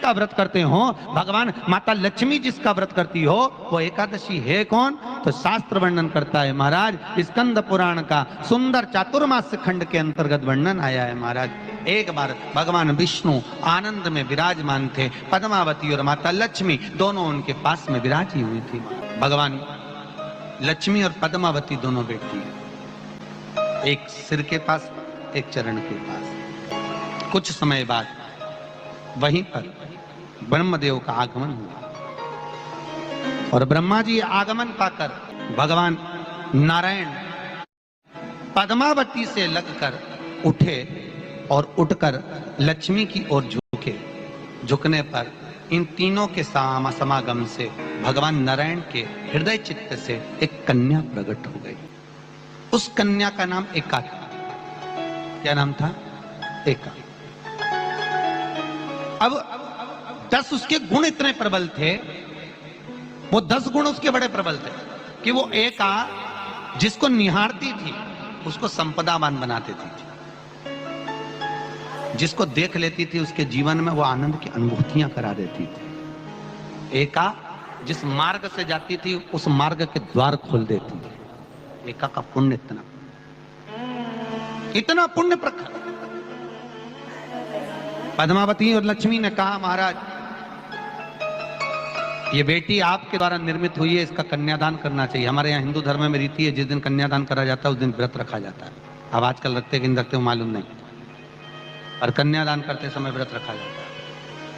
का व्रत करते हो, भगवान माता लक्ष्मी जिसका व्रत करती हो, वो एकादशी है कौन? तो शास्त्र वर्णन करता है महाराज, स्कंद पुराण का सुंदर चातुर्मास्य खंड के अंतर्गत वर्णन आया है महाराज। एक बार भगवान विष्णु आनंद में विराजमान थे, पद्मावती और माता लक्ष्मी दोनों उनके पास में विराजी हुई थी। भगवान लक्ष्मी और पद्मावती दोनों बैठी, एक सिर के पास, एक चरण के पास। कुछ समय बाद वहीं पर ब्रह्मदेव का आगमन हुआ और ब्रह्मा जी आगमन पाकर भगवान नारायण पद्मावती से लगकर उठे और उठकर लक्ष्मी की ओर झुके। झुकने पर इन तीनों के समागम से भगवान नारायण के हृदय चित्त से एक कन्या प्रकट हो गई। उस कन्या का नाम एका था। क्या नाम था? एका। अब 10 उसके गुण इतने प्रबल थे, वो 10 गुण उसके बड़े प्रबल थे कि वो एका जिसको निहारती थी उसको संपदावान बना देती थी, जिसको देख लेती थी उसके जीवन में वो आनंद की अनुभूतियां करा देती थी। एका जिस मार्ग से जाती थी उस मार्ग के द्वार खोल देती थी। एका का पुण्य इतना पुण्य प्रखर। पद्मावती और लक्ष्मी ने कहा, महाराज ये बेटी आपके द्वारा निर्मित हुई है, इसका कन्यादान करना चाहिए। हमारे यहाँ हिंदू धर्म में रीति है, जिस दिन कन्यादान करा जाता है उस दिन व्रत रखा जाता है। अब आजकल रखते कि नहीं रखते हो मालूम नहीं, और कन्यादान करते समय व्रत रखा जाता है।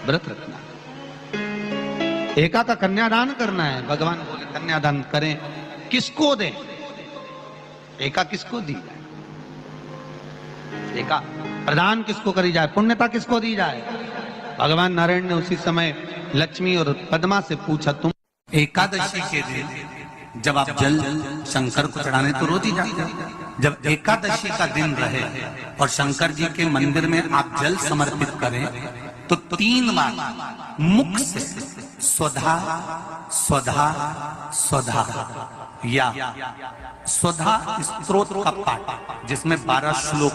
व्रत रखना, एका का कन्यादान करना है। भगवान बोले कन्यादान करें, किसको दें? एका किसको दी जाए? एका प्रदान किसको करी जाए? पुण्यता किसको दी जाए? भगवान नारायण ने उसी समय लक्ष्मी और पद्मा से पूछा, तुम एकादशी के दिन जब आप जल शंकर को चढ़ाने तो रोज ही जाते, जब एकादशी का दिन रहे और शंकर जी के मंदिर में आप जल समर्पित करें तो 3 बार मुख से स्वधा स्वधा स्वधा या स्वधा स्तोत्र का पाठ, जिसमें 12 श्लोक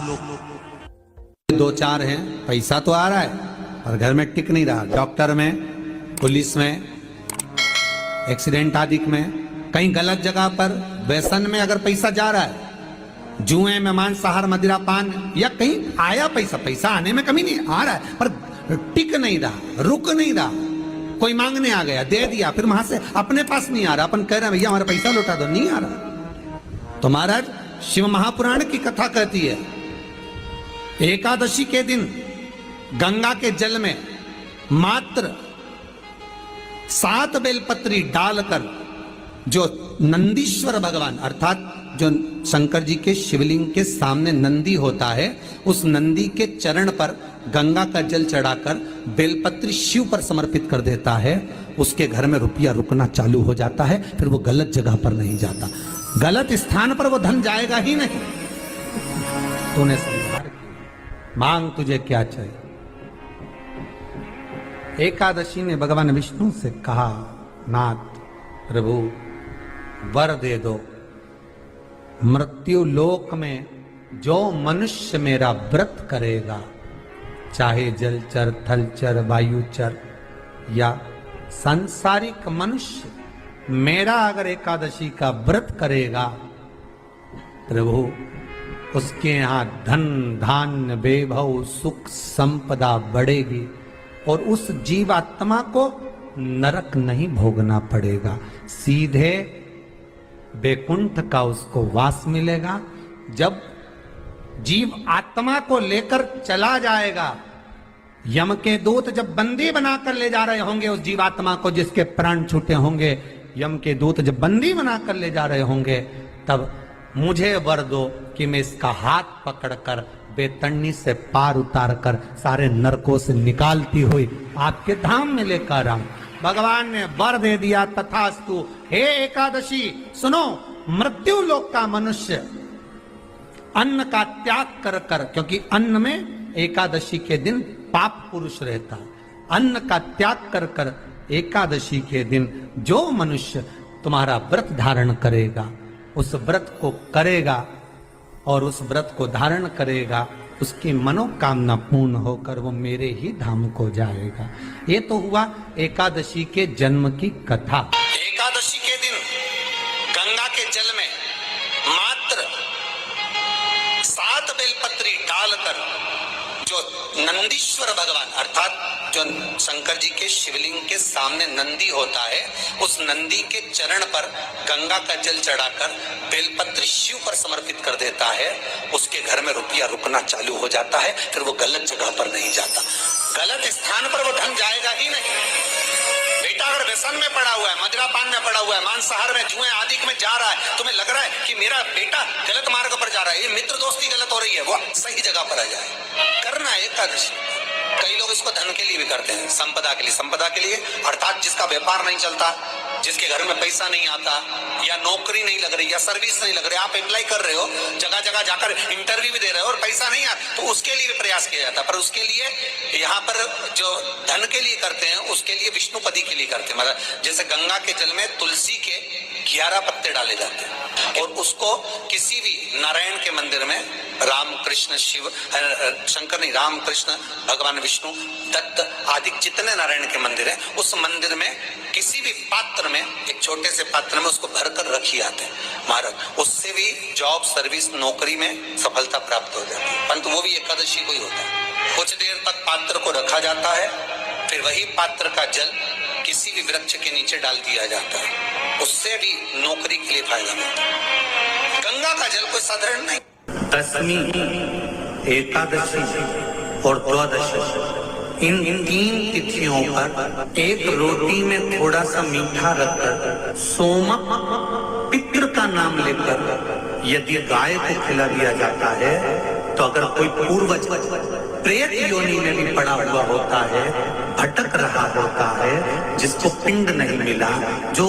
2-4 हैं। पैसा तो आ रहा है और घर में टिक नहीं रहा। डॉक्टर में, पुलिस में, एक्सीडेंट आदि में, कहीं गलत जगह पर, व्यसन में अगर पैसा जा रहा है, जुए में, मांसाहार, मदिरा पान, या कहीं आया पैसा आने में कमी नहीं, आ रहा है पर टिक नहीं रहा, रुक नहीं रहा। कोई मांगने आ गया, दे दिया, फिर वहां से अपने पास नहीं आ रहा, अपन कह रहे हैं भैया हमारा पैसा लौटा दो, नहीं आ रहा। तो महाराज शिव महापुराण की कथा कहती है, एकादशी के दिन गंगा के जल में मात्र 7 बेलपत्री डालकर जो नंदीश्वर भगवान अर्थात जो शंकर जी के शिवलिंग के सामने नंदी होता है, उस नंदी के चरण पर गंगा का जल चढ़ाकर बेलपत्री शिव पर समर्पित कर देता है, उसके घर में रुपया रुकना चालू हो जाता है। फिर वो गलत जगह पर नहीं जाता, गलत स्थान पर वो धन जाएगा ही नहीं। तूने संसार की मांग, तुझे क्या चाहिए? एकादशी ने भगवान विष्णु से कहा, नाथ प्रभु वर दे दो, मृत्यु लोक में जो मनुष्य मेरा व्रत करेगा, चाहे जलचर, थलचर, वायुचर या सांसारिक मनुष्य, मेरा अगर एकादशी का व्रत करेगा, प्रभु उसके यहां धन धान्य वैभव सुख संपदा बढ़ेगी और उस जीवात्मा को नरक नहीं भोगना पड़ेगा, सीधे बैकुंठ का उसको वास मिलेगा। जब जीव आत्मा को लेकर चला जाएगा, यम के दूत जब बंदी बनाकर ले जा रहे होंगे उस जीवात्मा को, जिसके प्राण छूटे होंगे, यम के दूत जब बंदी बनाकर ले जा रहे होंगे, तब मुझे वर दो कि मैं इसका हाथ पकड़कर बेतन्नी से पार उतार कर सारे नरकों से निकालती हुई आपके धाम में लेकर आऊं। भगवान ने वर दे दिया, तथास्तु। हे एकादशी सुनो, मृत्यु लोक का मनुष्य अन्न का त्याग कर कर, क्योंकि अन्न में एकादशी के दिन पाप पुरुष रहता, अन्न का त्याग कर कर एकादशी के दिन जो मनुष्य तुम्हारा व्रत धारण करेगा, उस व्रत को करेगा और उस व्रत को धारण करेगा, उसकी मनोकामना पूर्ण होकर वो मेरे ही धाम को जाएगा। ये तो हुआ एकादशी के जन्म की कथा। एकादशी के दिन गंगा के जल में मात्र 7 बेलपत्री डालकर जो नंदीश्वर भगवान अर्थात जो शंकर जी के शिवलिंग के सामने नंदी होता है, उस नंदी के चरण पर गंगा का जल चढ़ाकर बेलपत्री शिव पर समर्पित कर देता है, उसके घर में रुपया रुकना चालू हो जाता है। फिर वो गलत जगह पर नहीं जाता, गलत स्थान पर वो धन जाएगा ही नहीं। बेटा अगर व्यसन में पड़ा हुआ है, मदिरापान में पड़ा हुआ है, मांसाहार में, जुए आदि में जा रहा है, तुम्हें लग रहा है कि मेरा बेटा गलत मार्ग पर जा रहा है, ये मित्र दोस्ती गलत हो रही है, वो सही जगह पर आ जाए। करना है एकादशी। कई लोग इसको धन के लिए भी करते हैं, संपदा के लिए। संपदा के लिए अर्थात जिसका व्यापार नहीं चलता, जिसके घर में पैसा नहीं आता, या नौकरी नहीं लग रही, या सर्विस नहीं लग रही, आप अप्लाई कर रहे हो, जगह जगह जाकर इंटरव्यू भी दे रहे हो और पैसा नहीं आता, तो उसके लिए भी प्रयास किया जाता है। पर उसके लिए यहाँ पर जो धन के लिए करते हैं, उसके लिए विष्णुपदी के लिए करते हैं। मतलब जैसे गंगा के जल में तुलसी के 11 पत्ते डाले जाते हैं और उसको किसी भी नारायण के मंदिर में, राम कृष्ण शिव शंकर नहीं, राम कृष्ण भगवान विष्णु दत्त आदि जितने नारायण के मंदिर है, उस मंदिर में किसी भी पात्र में, एक छोटे से पात्र में उसको भरकर रखी आते हैं महाराज। उससे भी जॉब सर्विस नौकरी में सफलता प्राप्त हो जाती है। परंतु वो भी एकादशी को ही होता है। कुछ देर तक पात्र को रखा जाता है, फिर वही पात्र का जल किसी भी वृक्ष के नीचे डाल दिया जाता है, उससे भी नौकरी के लिए फायदा मिलता है। गंगा का जल कोई साधारण नहीं। दशमी, एकादशी और द्वादशी, इन 3 तिथियों पर एक रोटी में थोड़ा सा मीठा रखकर सोमक पितृ का नाम लेकर यदि गाय को खिला दिया जाता है, तो अगर कोई पूर्वज प्रेत योनि में भी पड़ा हुआ होता है, भटक रहा होता है, जिसको पिंड नहीं मिला, जो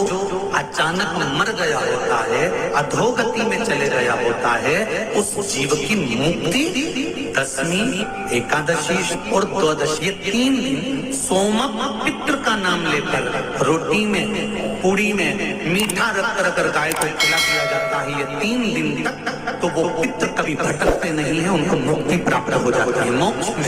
अचानक मर गया होता है, अधोगति में चले गया होता है, उस जीव की मुक्ति दशमी, एकादशी और द्वादशी, ये 3 दिन सोमक पितृ का नाम लेकर रोटी में, पूड़ी में मीठा रखकर अगर गाय को खिला दिया जाता है, ये 3 दिन तक, तो वो पितृ कभी भटकते नहीं है, उनको मुक्ति प्राप्त हो जाती है, मोक्ष में।